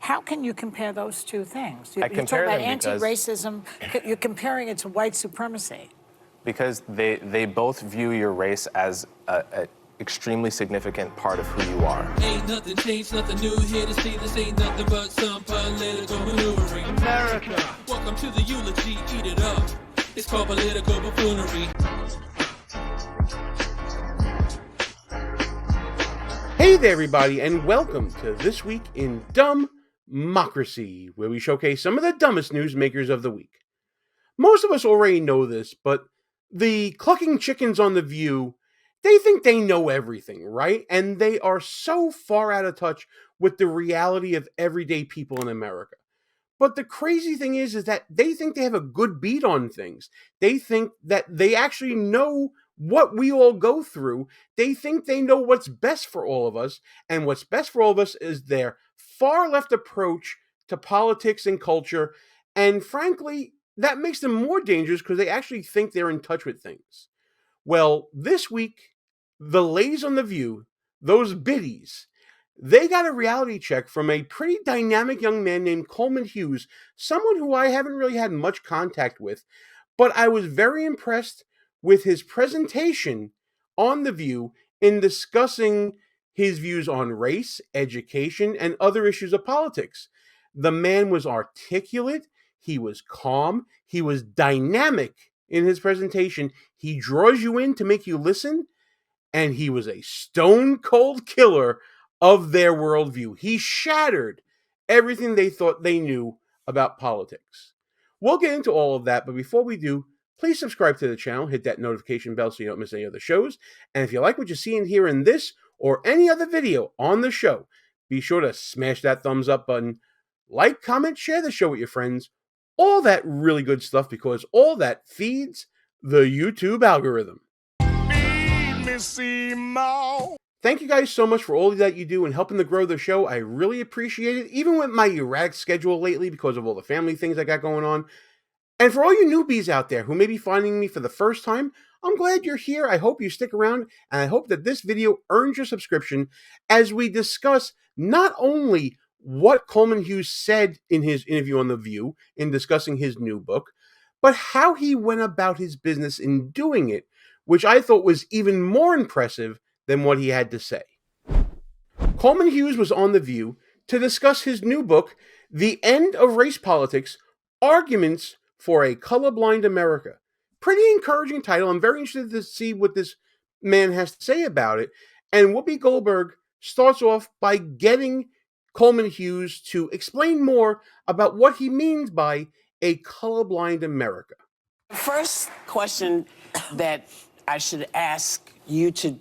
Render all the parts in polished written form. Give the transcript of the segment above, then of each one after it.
How can you compare those two things? You talk compare about them because- anti-racism, you're comparing it to white supremacy. Because they both view your race as a extremely significant part of who you are. Ain't nothing changed, nothing new here to see. This ain't nothing but some political maneuvering. America, welcome to the eulogy, eat it up. It's called political buffoonery. Hey there, everybody, and welcome to This Week in DUMBmocracy, where we showcase some of the dumbest newsmakers of the week. Most of us already know this, but the clucking chickens on The View, they think they know everything, right? And they are so far out of touch with the reality of everyday people in America. But the crazy thing is that they think they have a good beat on things. They think that they actually know what we all go through. They think they know what's best for all of us, and what's best for all of us is their far left approach to politics and culture, and frankly, that makes them more dangerous because they actually think they're in touch with things. Well, this week, the ladies on The View, those biddies, they got a reality check from a pretty dynamic young man named Coleman Hughes, someone who I haven't really had much contact with, but I was very impressed with his presentation on The View in discussing his views on race, education, and other issues of politics. The man was articulate, he was calm, he was dynamic in his presentation, he draws you in to make you listen, and he was a stone-cold killer of their worldview. He shattered everything they thought they knew about politics. We'll get into all of that, but before we do, please subscribe to the channel, hit that notification bell so you don't miss any other shows, and if you like what you see and hear in this or any other video on the show, be sure to smash that thumbs up button, like, comment, share the show with your friends, all that really good stuff, because all that feeds the YouTube algorithm. Thank you guys so much for all that you do and helping to grow the show. I really appreciate it, even with my erratic schedule lately because of all the family things I got going on. And for all you newbies out there who may be finding me for the first time, I'm glad you're here. I hope you stick around, and I hope that this video earns your subscription as we discuss not only what Coleman Hughes said in his interview on The View in discussing his new book, but how he went about his business in doing it, which I thought was even more impressive than what he had to say. Coleman Hughes was on The View to discuss his new book, The End of Race Politics, Arguments for a Colorblind America. Pretty encouraging title. I'm very interested to see what this man has to say about it. And Whoopi Goldberg starts off by getting Coleman Hughes to explain more about what he means by a colorblind America. First question that I should ask you to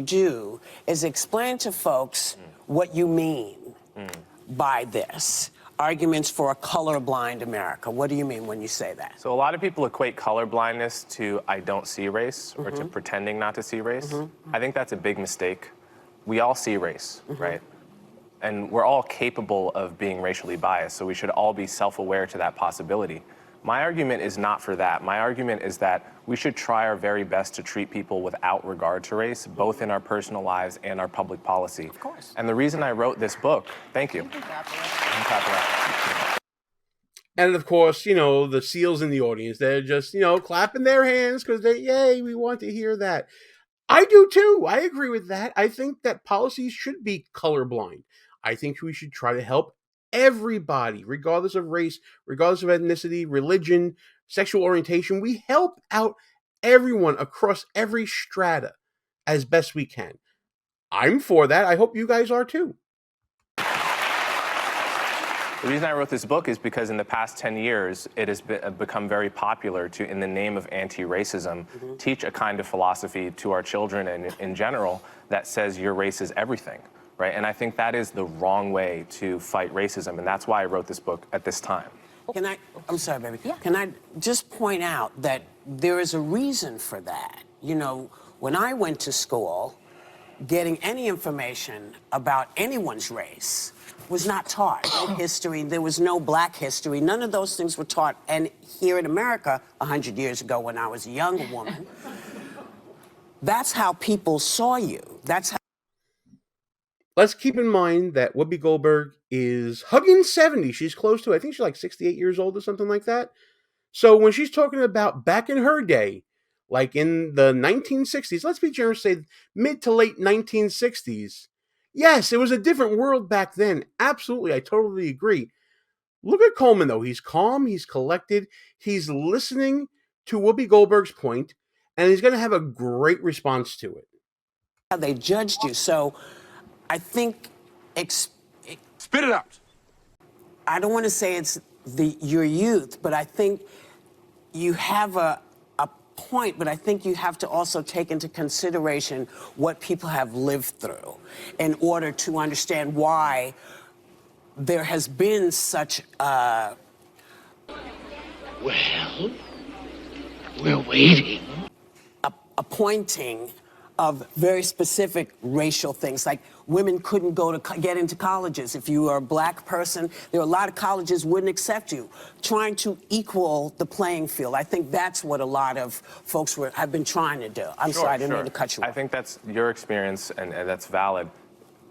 do is explain to folks what you mean by this. Arguments for a colorblind America. What do you mean when you say that? So a lot of people equate colorblindness to I don't see race or to pretending not to see race. I think that's a big mistake. We all see race, right? And we're all capable of being racially biased, so we should all be self-aware to that possibility. My argument is not for that. My argument is that we should try our very best to treat people without regard to race, both in our personal lives and our public policy. Of course. And the reason I wrote this book, thank you. And of course, you know, the SEALs in the audience, they're just, you know, clapping their hands because yay, we want to hear that. I do too. I agree with that. I think that policies should be colorblind. I think we should try to help everybody, regardless of race, regardless of ethnicity, religion, sexual orientation. We help out everyone across every strata as best we can. I'm for that. I hope you guys are too. The reason I wrote this book is because in the past 10 years, it has become very popular to, in the name of anti-racism, teach a kind of philosophy to our children and in general that says your race is everything. Right? And I think that is the wrong way to fight racism, and that's why I wrote this book at this time. I'm sorry, baby. Yeah. Can I just point out that there is a reason for that? You know, when I went to school, getting any information about anyone's race was not taught. No history, there was no black history, none of those things were taught. And here in America, 100 years ago when I was a younger woman, that's how people saw you. That's how let's keep in mind that Whoopi Goldberg is hugging 70. She's close to, I think she's like 68 years old or something like that. So when she's talking about back in her day, like in the 1960s, let's be generous, say mid to late 1960s, yes, it was a different world back then. Absolutely, I totally agree. Look at Coleman, though. He's calm, he's collected, he's listening to Whoopi Goldberg's point, and he's going to have a great response to it. They judged you, so I think... Spit it out. I don't want to say it's your youth, but I think you have a point, but I think you have to also take into consideration what people have lived through in order to understand why there has been such a... Well, we're waiting. a pointing of very specific racial things, like women couldn't get into colleges. If you were a black person, there were a lot of colleges wouldn't accept you. Trying to equal the playing field. I think that's what a lot of folks have been trying to do. I'm sorry, I didn't mean to cut you off. I think that's your experience, and that's valid.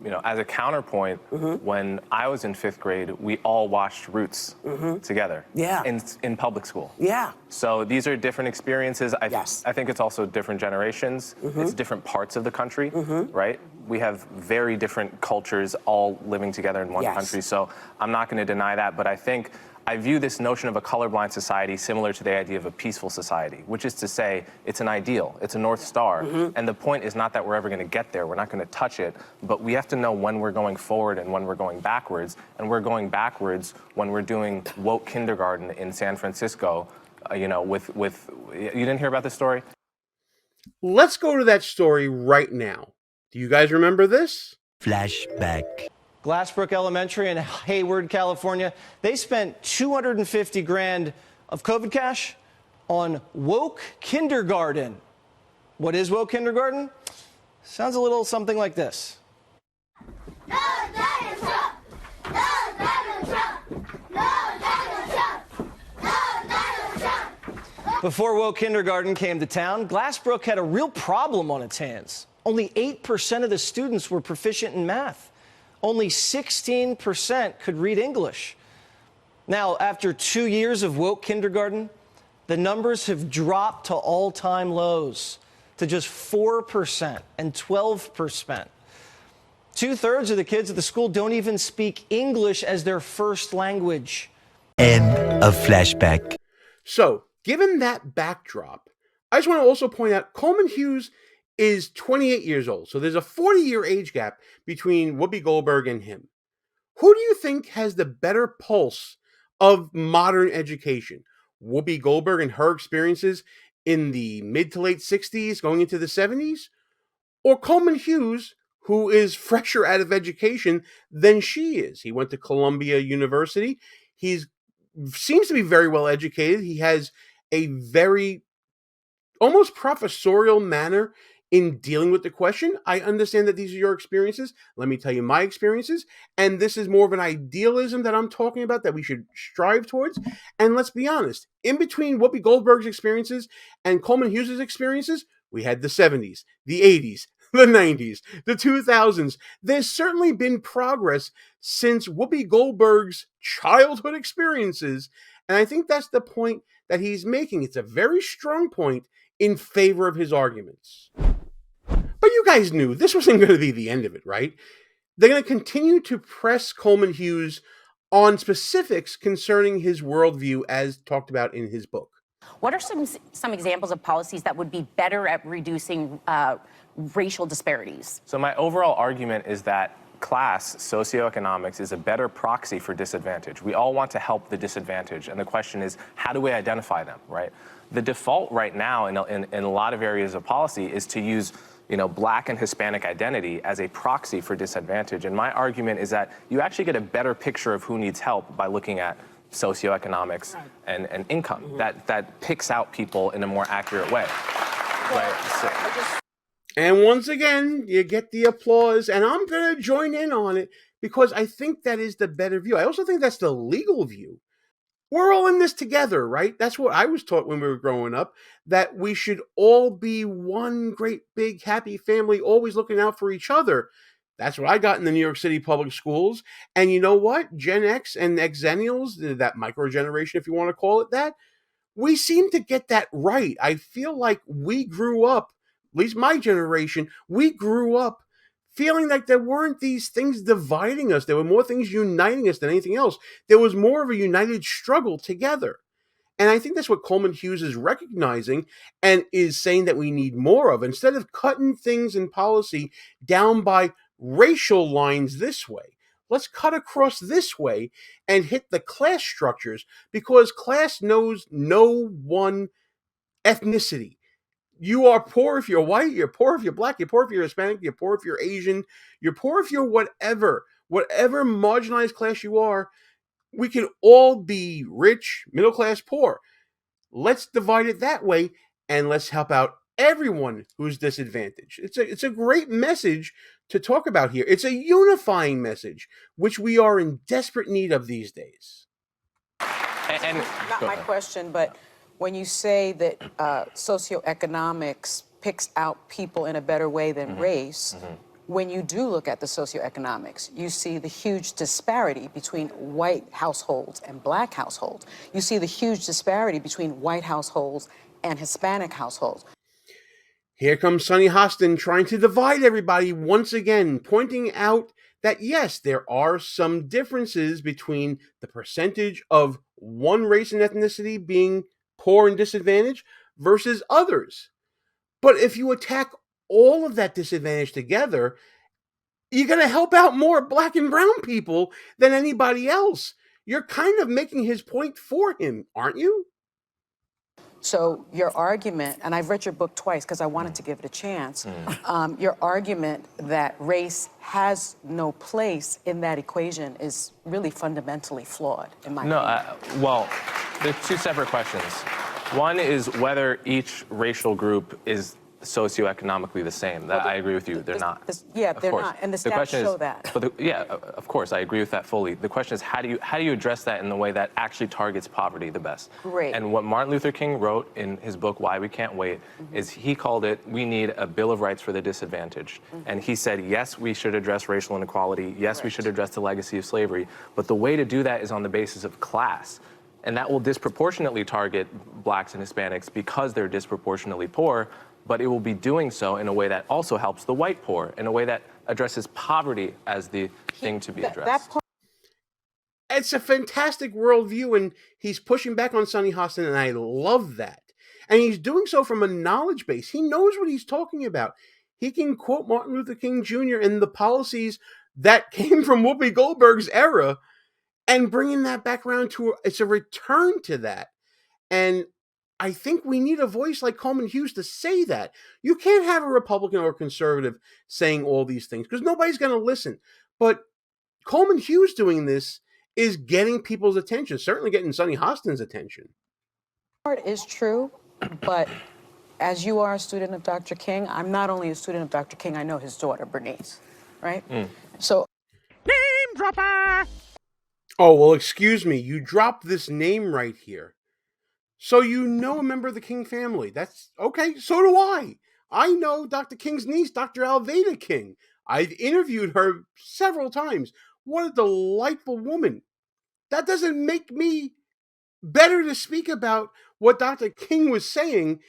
You know, as a counterpoint, when I was in 5th grade, we all watched Roots together. Yeah. In public school. Yeah. So these are different experiences. Yes. I think it's also different generations. It's different parts of the country, right? We have very different cultures all living together in one country. So I'm not going to deny that, but I view this notion of a colorblind society similar to the idea of a peaceful society, which is to say it's an ideal, it's a North Star. And the point is not that we're ever going to get there, we're not going to touch it, but we have to know when we're going forward and when we're going backwards. And we're going backwards when we're doing woke kindergarten in San Francisco, you know, you didn't hear about this story? Let's go to that story right now. Do you guys remember this? Flashback. Glassbrook Elementary in Hayward, California, they spent $250,000 of COVID cash on woke kindergarten. What is woke kindergarten? Sounds a little something like this. No Donald Trump! No Donald Trump! No Donald Trump! No Donald Trump! Before woke kindergarten came to town, Glassbrook had a real problem on its hands. Only 8% of the students were proficient in math. Only 16% could read English. Now, after 2 years of woke kindergarten, the numbers have dropped to all-time lows, to just 4% and 12%. 2/3 of the kids at the school don't even speak English as their first language. End of flashback. So, given that backdrop, I just want to also point out Coleman Hughes is 28 years old. So there's a 40-year age gap between Whoopi Goldberg and him. Who do you think has the better pulse of modern education? Whoopi Goldberg and her experiences in the mid to late 60s going into the 70s? Or Coleman Hughes, who is fresher out of education than she is? He went to Columbia University. He seems to be very well educated. He has a very almost professorial manner in dealing with the question. I understand that these are your experiences. Let me tell you my experiences. And this is more of an idealism that I'm talking about that we should strive towards. And let's be honest, in between Whoopi Goldberg's experiences and Coleman Hughes' experiences, we had the 70s, the 80s, the 90s, the 2000s. There's certainly been progress since Whoopi Goldberg's childhood experiences. And I think that's the point that he's making. It's a very strong point in favor of his arguments. But you guys knew this wasn't going to be the end of it, right? They're going to continue to press Coleman Hughes on specifics concerning his worldview as talked about in his book. What are some examples of policies that would be better at reducing racial disparities? So my overall argument is that class, socioeconomics, is a better proxy for disadvantage. We all want to help the disadvantaged, and the question is, how do we identify them, right? The default right now in a lot of areas of policy is to use, you know, Black and Hispanic identity as a proxy for disadvantage. And my argument is that you actually get a better picture of who needs help by looking at socioeconomics and income. That picks out people in a more accurate way. Right. And once again, you get the applause, and I'm going to join in on it because I think that is the better view. I also think that's the legal view. We're all in this together, right? That's what I was taught when we were growing up, that we should all be one great, big, happy family, always looking out for each other. That's what I got in the New York City public schools. And you know what? Gen X and Xennials, that micro generation, if you want to call it that, we seem to get that right. I feel like we grew up, at least my generation, we grew up feeling like there weren't these things dividing us. There were more things uniting us than anything else. There was more of a united struggle together. And I think that's what Coleman Hughes is recognizing and is saying that we need more of. Instead of cutting things in policy down by racial lines this way, let's cut across this way and hit the class structures, because class knows no one ethnicity. You are poor if you're white, you're poor if you're black, you're poor if you're Hispanic, you're poor if you're Asian, you're poor if you're whatever marginalized class you are. We can all be rich, middle class, poor. Let's divide it that way, and let's help out everyone who's disadvantaged. It's a great message to talk about here. It's a unifying message, which we are in desperate need of these days. And not my question, but when you say that socioeconomics picks out people in a better way than race, when you do look at the socioeconomics, you see the huge disparity between white households and black households. You see the huge disparity between white households and Hispanic households. Here comes Sonny Hostin trying to divide everybody once again, pointing out that yes, there are some differences between the percentage of one race and ethnicity being poor and disadvantaged versus others. But if you attack all of that disadvantage together, you're going to help out more black and brown people than anybody else. You're kind of making his point for him, aren't you? So your argument, and I've read your book twice because I wanted to give it a chance, your argument that race has no place in that equation is really fundamentally flawed, in my opinion. Well, there's two separate questions. One is whether each racial group is socioeconomically the same. That I agree with you. They're not. Yeah, they're not, and the stats show that. But of course, I agree with that fully. The question is, how do you address that in the way that actually targets poverty the best? Great. And what Martin Luther King wrote in his book, Why We Can't Wait, is he called it, we need a Bill of Rights for the disadvantaged. And he said, yes, we should address racial inequality. Yes, we should address the legacy of slavery. But the way to do that is on the basis of class. And that will disproportionately target blacks and Hispanics because they're disproportionately poor. But it will be doing so in a way that also helps the white poor, in a way that addresses poverty as the thing to be addressed. It's a fantastic worldview, and he's pushing back on Sonny Hostin, and I love that. And he's doing so from a knowledge base. He knows what he's talking about. He can quote Martin Luther King Jr. and the policies that came from Whoopi Goldberg's era and bringing that back around to, it's a return to that. And I think we need a voice like Coleman Hughes to say that. You can't have a Republican or a conservative saying all these things because nobody's going to listen. But Coleman Hughes doing this is getting people's attention, certainly getting Sonny Hostin's attention. Part is true, but as you are a student of Dr. King, I'm not only a student of Dr. King, I know his daughter, Bernice, right? So, name dropper! Oh, well, excuse me. You dropped this name right here. So you know a member of the King family. That's okay. So do I. I know Dr. King's niece, Dr. Alveda King. I've interviewed her several times. What a delightful woman. That doesn't make me better to speak about what Dr. King was saying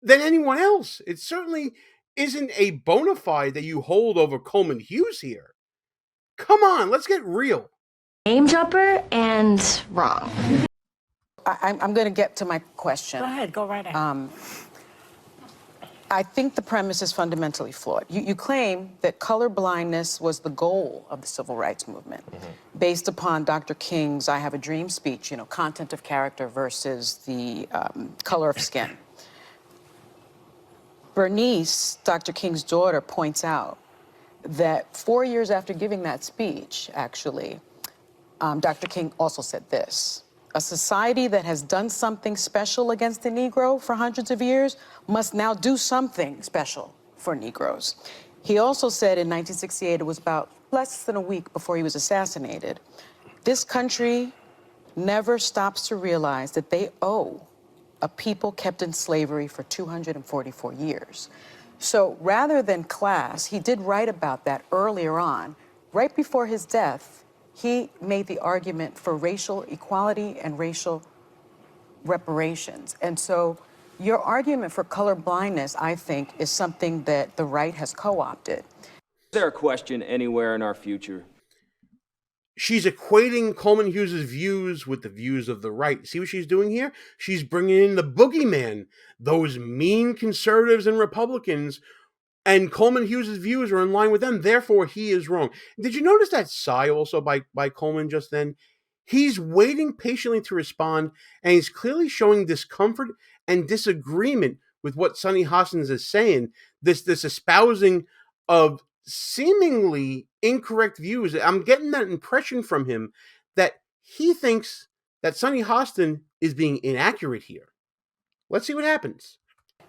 than anyone else. It certainly isn't a bona fide that you hold over Coleman Hughes here. Come on, let's get real. Name dropper and wrong. I'm going to get to my question. Go ahead, go right ahead. I think the premise is fundamentally flawed. You claim that color blindness was the goal of the civil rights movement, based upon Dr. King's I Have a Dream speech, content of character versus the color of skin. Bernice, Dr. King's daughter, points out that 4 years after giving that speech, actually, Dr. King also said this: a society that has done something special against the Negro for hundreds of years must now do something special for Negroes. He also said in 1968, it was about less than a week before he was assassinated, this country never stops to realize that they owe a people kept in slavery for 244 years. So rather than class, he did write about that earlier on. Right before his death, he made the argument for racial equality and racial reparations. And so your argument for color blindness, I think, is something that the right has co-opted. Is there a question anywhere in our future? She's equating Coleman Hughes' views with the views of the right. See what she's doing here? She's bringing in the boogeyman, those mean conservatives and Republicans, and Coleman Hughes' views are in line with them. Therefore, he is wrong. Did you notice that sigh also by Coleman just then? He's waiting patiently to respond, and he's clearly showing discomfort and disagreement with what Sunny Hostin is saying, this espousing of seemingly incorrect views. I'm getting that impression from him that he thinks that Sunny Hostin is being inaccurate here. Let's see what happens.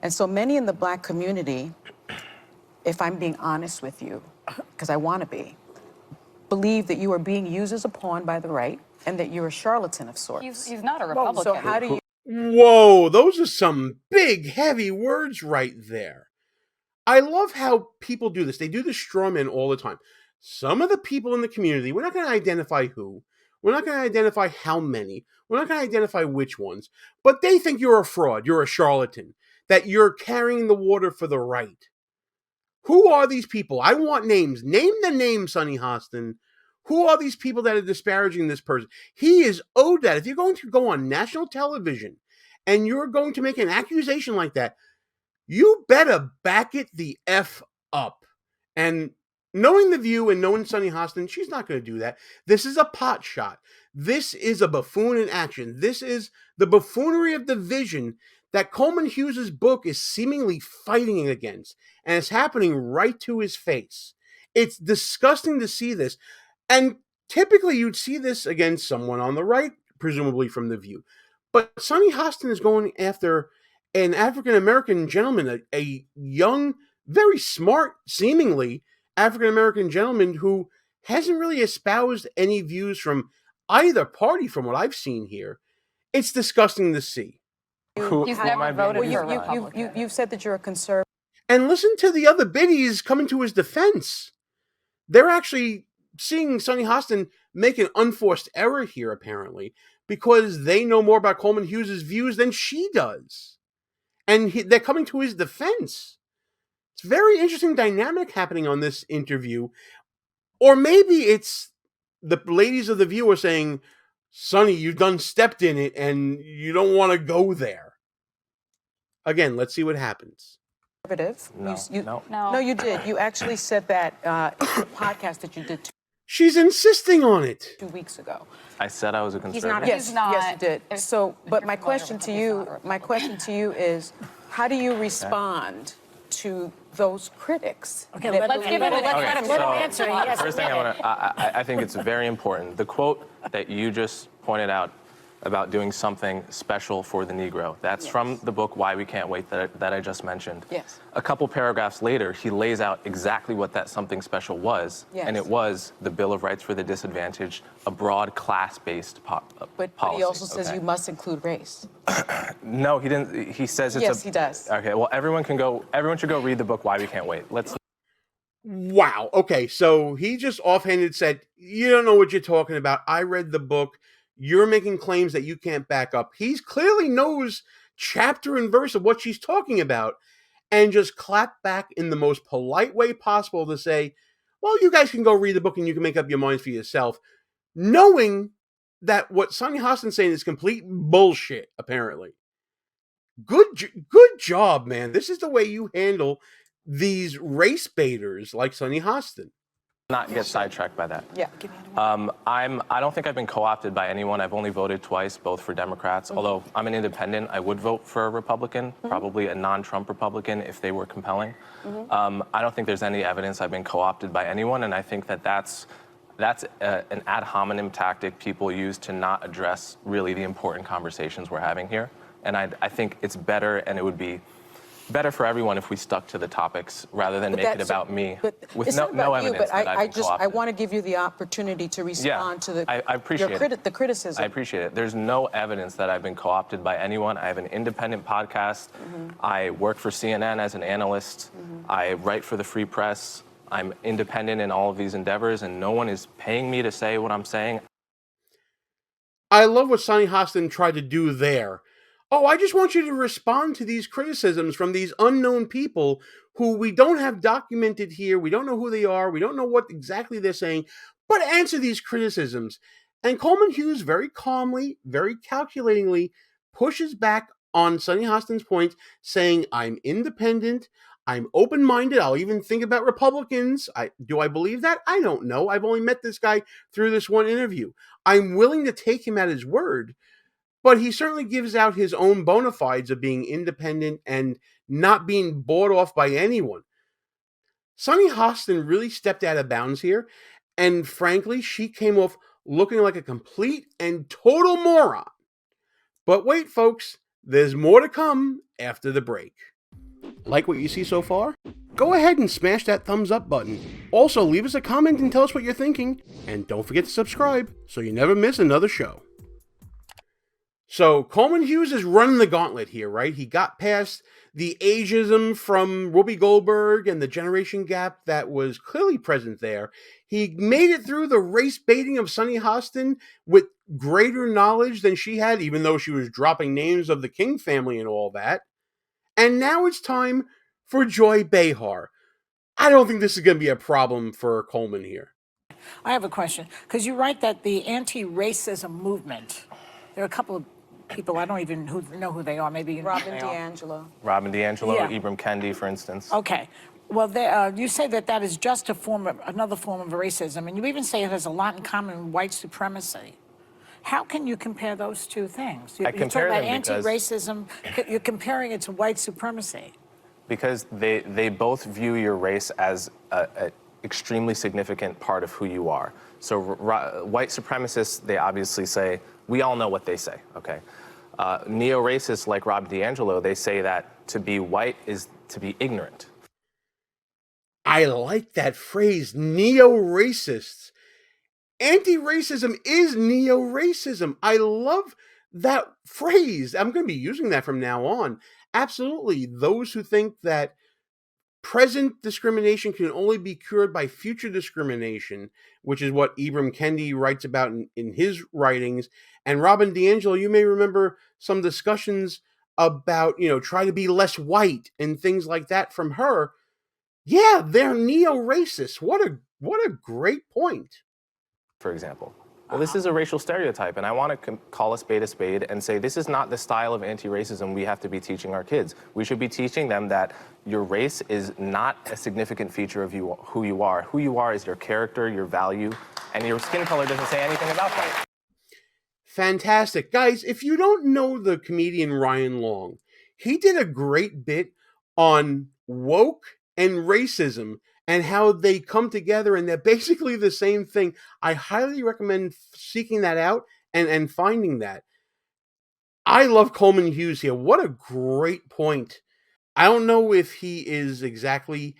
And so many in the Black community, if I'm being honest with you, because I want to be, believe that you are being used as a pawn by the right and that you're a charlatan of sorts. He's not a Republican. So how do you... Whoa, those are some big, heavy words right there. I love how people do this. They do the straw man all the time. Some of the people in the community, we're not going to identify who, we're not going to identify how many, we're not going to identify which ones, but they think you're a fraud, you're a charlatan, that you're carrying the water for the right. Who are these people? I want names. Name the name, Sunny Hostin. Who are these people that are disparaging this person? He is owed that. If you're going to go on national television and you're going to make an accusation like that, you better back it the F up. And knowing The View and knowing Sunny Hostin, she's not going to do that. This is a pot shot. This is a buffoon in action. This is the buffoonery of division that Coleman Hughes' book is seemingly fighting against. And it's happening right to his face. It's disgusting to see this. And typically you'd see this against someone on the right, presumably from The View. But Sunny Hostin is going after an African-American gentleman, a young, very smart, seemingly, African-American gentleman who hasn't really espoused any views from either party from what I've seen here. It's disgusting to see. He's never voted for a Republican. You've said that you're a conservative. And listen to the other biddies coming to his defense. They're actually seeing Sunny Hostin make an unforced error here, apparently, because they know more about Coleman Hughes' views than she does. And they're coming to his defense. It's a very interesting dynamic happening on this interview. Or maybe it's the ladies of The View are saying, Sunny, you've done stepped in it and you don't want to go there. Again, let's see what happens. No, you did. You actually said that in the podcast that you did She's insisting on it. 2 weeks ago. I said I was a conservative. Yes, you did. So, but my question to you is, how do you respond to those critics? Okay, let's give him an answer. Yes, first thing I think it's very important. The quote that you just pointed out about doing something special for the Negro. That's from the book Why We Can't Wait that I just mentioned. Yes. A couple paragraphs later, he lays out exactly what that something special was. Yes. And it was the Bill of Rights for the Disadvantaged, a broad class-based policy. But he also says you must include race. No, he didn't. He says it's Yes, he does. Okay, well, everyone should go read the book Why We Can't Wait. Wow. Okay, so he just offhanded said, you don't know what you're talking about. I read the book. You're making claims that you can't back up. He clearly knows chapter and verse of what she's talking about and just clap back in the most polite way possible to say, well, you guys can go read the book and you can make up your minds for yourself, knowing that what Sunny Hostin's saying is complete bullshit, apparently. Good job, man. This is the way you handle these race baiters like Sunny Hostin. Not get sidetracked by that. Yeah. I don't think I've been co-opted by anyone. I've only voted twice, both for Democrats. Although I'm an independent, I would vote for a Republican, probably a non-Trump Republican if they were compelling. I don't think there's any evidence I've been co-opted by anyone, and I think that's an ad hominem tactic people use to not address really the important conversations we're having here. And I think it's better, and it would be better for everyone if we stuck to the topics rather than make it about me with It's not no about you, evidence but that I've been I co-opted. want to give you the opportunity to respond to I appreciate it. the criticism. I appreciate it. There's no evidence that I've been co-opted by anyone. I have an independent podcast. I work for CNN as an analyst. I write for the Free Press. I'm independent in all of these endeavors, and no one is paying me to say what I'm saying. I love what Sonny Hostin tried to do there. Oh, I just want you to respond to these criticisms from these unknown people who we don't have documented here. We don't know who they are. We don't know what exactly they're saying, but answer these criticisms. And Coleman Hughes very calmly, very calculatingly pushes back on Sonny Hostin's point, saying, I'm independent. I'm open-minded. I'll even think about Republicans. Do I believe that? I don't know. I've only met this guy through this one interview. I'm willing to take him at his word, but he certainly gives out his own bona fides of being independent and not being bought off by anyone. Sonny Hostin really stepped out of bounds here, and frankly, she came off looking like a complete and total moron. But wait, folks, there's more to come after the break. Like what you see so far? Go ahead and smash that thumbs up button. Also, leave us a comment and tell us what you're thinking. And don't forget to subscribe so you never miss another show. So, Coleman Hughes is running the gauntlet here, right? He got past the ageism from Whoopi Goldberg and the generation gap that was clearly present there. He made it through the race baiting of Sonny Hostin with greater knowledge than she had, even though she was dropping names of the King family and all that. And now it's time for Joy Behar. I don't think this is going to be a problem for Coleman here. I have a question, because you write that the anti-racism movement, there are a couple of people, I don't even know who they are, maybe you know Robin DiAngelo. Robin DiAngelo, Yeah. Ibram Kendi, for instance. Okay. Well, you say that that is just another form of racism, and you even say it has a lot in common with white supremacy. How can you compare those two things? I compare about them because- anti-racism, you're comparing it to white supremacy. Because they both view your race as an extremely significant part of who you are. So white supremacists, they obviously say, we all know what they say, okay? Neo-racists like Rob DiAngelo, they say that to be white is to be ignorant. I like that phrase, neo-racists. Anti-racism is neo-racism. I love that phrase. I'm going to be using that from now on. Absolutely. Those who think that present discrimination can only be cured by future discrimination, which is what Ibram Kendi writes about in his writings. And Robin DiAngelo, you may remember some discussions about, try to be less white and things like that from her. Yeah, they're neo-racists. What a great point. For example. Well, this is a racial stereotype, and I want to call a spade and say this is not the style of anti-racism we have to be teaching our kids. We should be teaching them that your race is not a significant feature of who you are. Who you are is your character, your value, and your skin color doesn't say anything about that. Fantastic. Guys, if you don't know the comedian Ryan Long, he did a great bit on woke and racism and how they come together and they're basically the same thing. I highly recommend seeking that out and finding that. I love Coleman Hughes here. What a great point. I don't know if he is exactly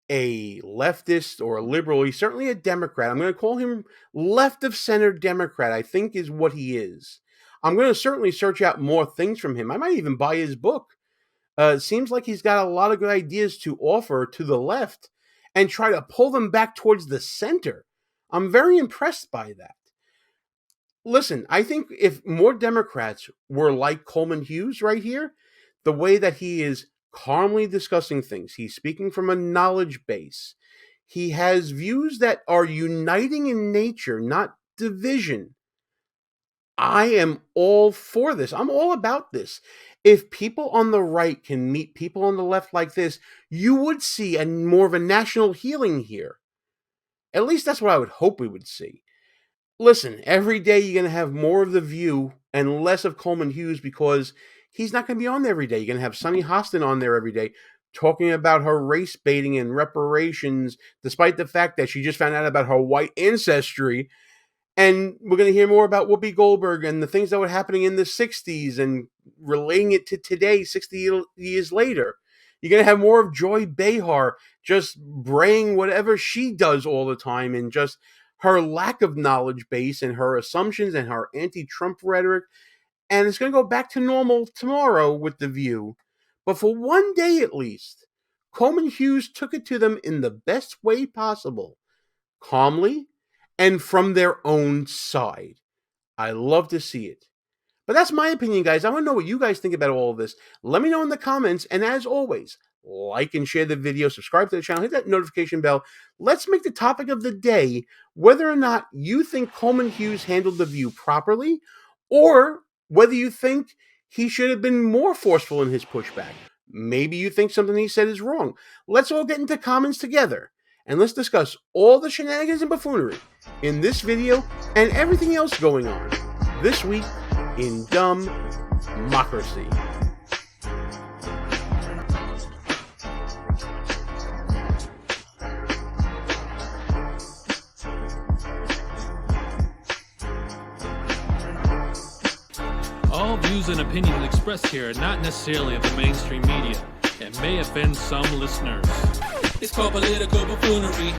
a leftist or a liberal. He's certainly a Democrat. I'm going to call him left of center Democrat, I think is what he is. I'm going to certainly search out more things from him. I might even buy his book. It seems like he's got a lot of good ideas to offer to the left and try to pull them back towards the center. I'm very impressed by that. Listen, I think if more Democrats were like Coleman Hughes right here, the way that he is calmly discussing things, he's speaking from a knowledge base, he has views that are uniting in nature, not division. I am all for this. I'm all about this. If people on the right can meet people on the left like this, you would see more of a national healing here. At least that's what I would hope we would see. Listen, every day you're going to have more of The View and less of Coleman Hughes because he's not going to be on there every day. You're going to have Sonny Hostin on there every day talking about her race baiting and reparations, despite the fact that she just found out about her white ancestry. And we're going to hear more about Whoopi Goldberg and the things that were happening in the 60s and relating it to today, 60 years later. You're going to have more of Joy Behar just braying whatever she does all the time, and just her lack of knowledge base and her assumptions and her anti-Trump rhetoric. And it's going to go back to normal tomorrow with The View. But for one day at least, Coleman Hughes took it to them in the best way possible, calmly, and from their own side. I love to see it. But that's my opinion, guys. I want to know what you guys think about all of this. Let me know in the comments. And as always, like and share the video, subscribe to the channel, hit that notification bell. Let's make the topic of the day whether or not you think Coleman Hughes handled The View properly, or whether you think he should have been more forceful in his pushback. Maybe you think something he said is wrong. Let's all get into comments together, and let's discuss all the shenanigans and buffoonery in this video and everything else going on this week in DUMBmocracy. All views and opinions expressed here are not necessarily of the mainstream media and may offend some listeners. It's called political buffoonery.